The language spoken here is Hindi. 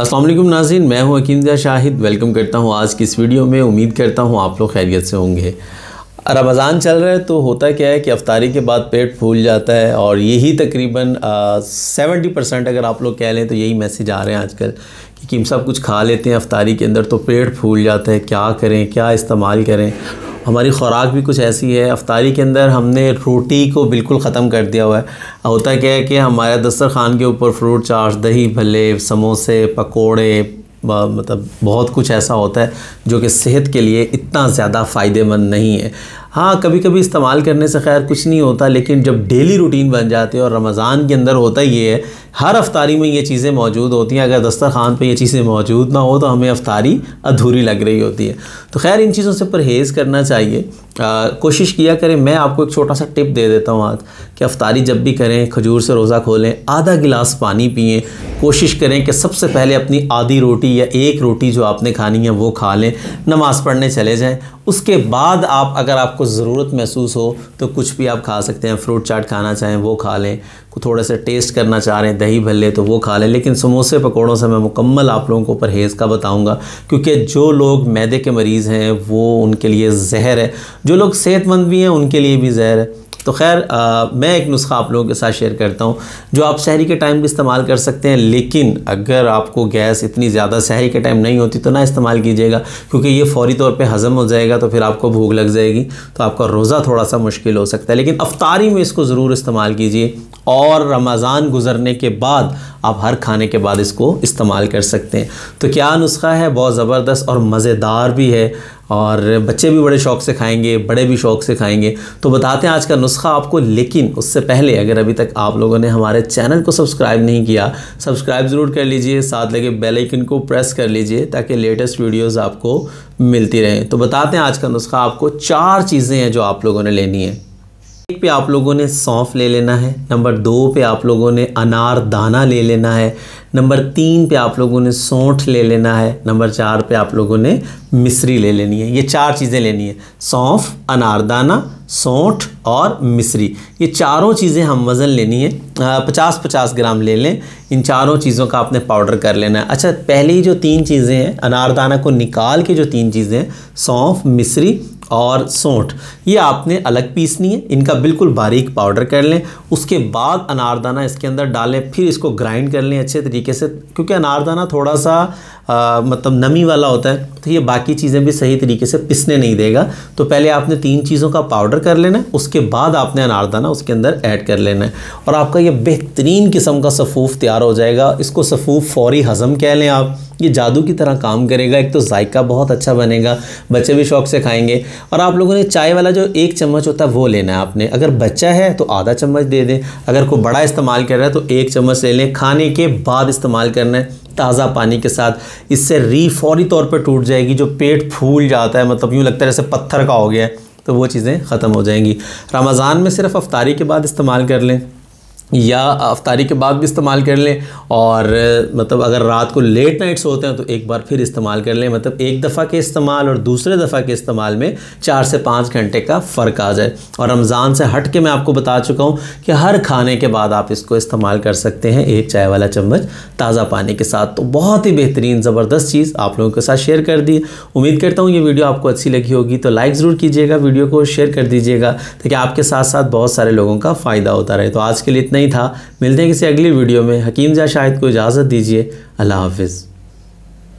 अस्सलाम वालेकुम नाज़रीन, मैं हूं हकीम शाहिद। वेलकम करता हूं आज की इस वीडियो में। उम्मीद करता हूं आप लोग खैरियत से होंगे। रमज़ान चल रहा है तो होता क्या है कि अफ्तारी के बाद पेट फूल जाता है और यही तकरीबन 70% अगर आप लोग कह लें तो यही मैसेज आ रहे हैं आजकल कि हम सब कुछ खा लेते हैं अफ्तारी के अंदर तो पेट फूल जाता है, क्या करें, क्या इस्तेमाल करें। हमारी ख़ुराक भी कुछ ऐसी है, अफ्तारी के अंदर हमने रोटी को बिल्कुल ख़त्म कर दिया हुआ है। होता क्या है कि हमारे दस्तरखान के ऊपर फ्रूट चाट, दही भल्ले, समोसे, पकोड़े, मतलब बहुत कुछ ऐसा होता है जो कि सेहत के लिए इतना ज़्यादा फ़ायदेमंद नहीं है। हाँ, कभी कभी इस्तेमाल करने से खैर कुछ नहीं होता, लेकिन जब डेली रूटीन बन जाती है और रमज़ान के अंदर होता ये है हर अफ्तारी में ये चीज़ें मौजूद होती हैं। अगर दस्तरखान पे ये चीज़ें मौजूद ना हो तो हमें अफ्तारी अधूरी लग रही होती है। तो खैर इन चीज़ों से परहेज़ करना चाहिए। कोशिश किया करें। मैं आपको एक छोटा सा टिप दे देता हूँ आज कि अफ्तारी जब भी करें खजूर से रोज़ा खोलें, आधा गिलास पानी पिएँ। कोशिश करें कि सबसे पहले अपनी आधी रोटी या एक रोटी जो आपने खानी है वो खा लें, नमाज़ पढ़ने चले जाएं। उसके बाद आप अगर आपको ज़रूरत महसूस हो तो कुछ भी आप खा सकते हैं। फ्रूट चाट खाना चाहें वो खा लें, थोड़ा सा टेस्ट करना चाह रहे हैं दही भल्ले तो वो खा लें। लेकिन समोसे पकौड़ों से मैं मुकम्मल आप लोगों को परहेज़ का बताऊंगा, क्योंकि जो लोग मैदे के मरीज़ हैं वो उनके लिए ज़हर है, जो लोग सेहतमंद भी हैं उनके लिए भी ज़हर है। तो खैर मैं एक नुस्खा आप लोगों के साथ शेयर करता हूँ जो आप सहरी के टाइम भी इस्तेमाल कर सकते हैं। लेकिन अगर आपको गैस इतनी ज़्यादा सहरी के टाइम नहीं होती तो ना इस्तेमाल कीजिएगा, क्योंकि ये फ़ौरी तौर पे हज़म हो जाएगा तो फिर आपको भूख लग जाएगी, तो आपका रोज़ा थोड़ा सा मुश्किल हो सकता है। लेकिन अफ्तारी में इसको ज़रूर इस्तेमाल कीजिए और रमज़ान गुज़रने के बाद आप हर खाने के बाद इसको इस्तेमाल कर सकते हैं। तो क्या नुस्खा है, बहुत ज़बरदस्त और मज़ेदार भी है और बच्चे भी बड़े शौक़ से खाएंगे, बड़े भी शौक़ से खाएंगे। तो बताते हैं आज का नुस्खा आपको। लेकिन उससे पहले अगर अभी तक आप लोगों ने हमारे चैनल को सब्सक्राइब नहीं किया, सब्सक्राइब ज़रूर कर लीजिए, साथ लगे बेल आइकन को प्रेस कर लीजिए ताकि लेटेस्ट वीडियोज़ आपको मिलती रहें। तो बताते हैं आज का नुस्खा आपको। 4 चीज़ें हैं जो आप लोगों ने लेनी है। 1 पे आप लोगों ने सौंफ ले लेना है, नंबर 2 पे आप लोगों ने अनार दाना ले लेना है, नंबर 3 पे आप लोगों ने सौंठ ले लेना है, नंबर 4 पे आप लोगों ने मिश्री ले लेनी है। ये 4 चीज़ें लेनी है, सौंफ, अनारदाना, सौंठ और मिश्री। ये चारों चीज़ें हम वज़न लेनी है, 50-50 ग्राम ले लें। इन चारों चीज़ों का आपने पाउडर कर लेना है। अच्छा, पहले ही जो 3 चीज़ें हैं, अनारदाना को निकाल के जो 3 चीज़ें हैं, सौंफ, मिश्री और सौंठ, ये आपने अलग पीसनी है। इनका बिल्कुल बारीक पाउडर कर लें। उसके बाद अनारदाना इसके अंदर डालें, फिर इसको ग्राइंड कर लें अच्छे तरीके से, क्योंकि अनारदाना थोड़ा सा मतलब नमी वाला होता है तो ये बाकी चीज़ें भी सही तरीके से पिसने नहीं देगा। तो पहले आपने 3 चीज़ों का पाउडर कर लेना है, उसके बाद आपने अनारदाना उसके अंदर ऐड कर लेना है और आपका ये बेहतरीन किस्म का सफ़ूफ़ तैयार हो जाएगा। इसको सफ़ूफ़ फ़ौरी हज़म कह लें आप। ये जादू की तरह काम करेगा। एक तो जायका बहुत अच्छा बनेगा, बच्चे भी शौक़ से खाएंगे। और आप लोगों ने चाय वाला जो 1 चम्मच होता है वो लेना है आपने। अगर बच्चा है तो आधा चम्मच दे दें, अगर कोई बड़ा इस्तेमाल कर रहा है तो 1 चम्मच ले लें। खाने के बाद इस्तेमाल करना है ताज़ा पानी के साथ। इससे फ़ौरी तौर पर टूट जाएगी। जो पेट फूल जाता है, मतलब यूँ लगता है जैसे पत्थर का हो गया है, तो वो चीज़ें ख़त्म हो जाएंगी। रमज़ान में सिर्फ अफ्तारी के बाद इस्तेमाल कर लें या अफ्तारी के बाद भी इस्तेमाल कर लें, और मतलब अगर रात को लेट नाइट सोते हैं तो एक बार फिर इस्तेमाल कर लें। मतलब एक दफ़ा के इस्तेमाल और दूसरे दफ़ा के इस्तेमाल में 4 से 5 घंटे का फ़र्क आ जाए। और रमज़ान से हट के मैं आपको बता चुका हूँ कि हर खाने के बाद आप इसको इस्तेमाल कर सकते हैं 1 चाय वाला चम्मच ताज़ा पानी के साथ। तो बहुत ही बेहतरीन ज़बरदस्त चीज़ आप लोगों के साथ शेयर कर दी। उम्मीद करता हूँ ये वीडियो आपको अच्छी लगी होगी, तो लाइक ज़रूर कीजिएगा, वीडियो को शेयर कर दीजिएगा ताकि आपके साथ साथ बहुत सारे लोगों का फ़ायदा होता रहे। तो आज के लिए इतना ही था। मिलते हैं किसी अगली वीडियो में। हकीम शाहिद को इजाज़त दीजिए। अल्लाह हाफ़िज़।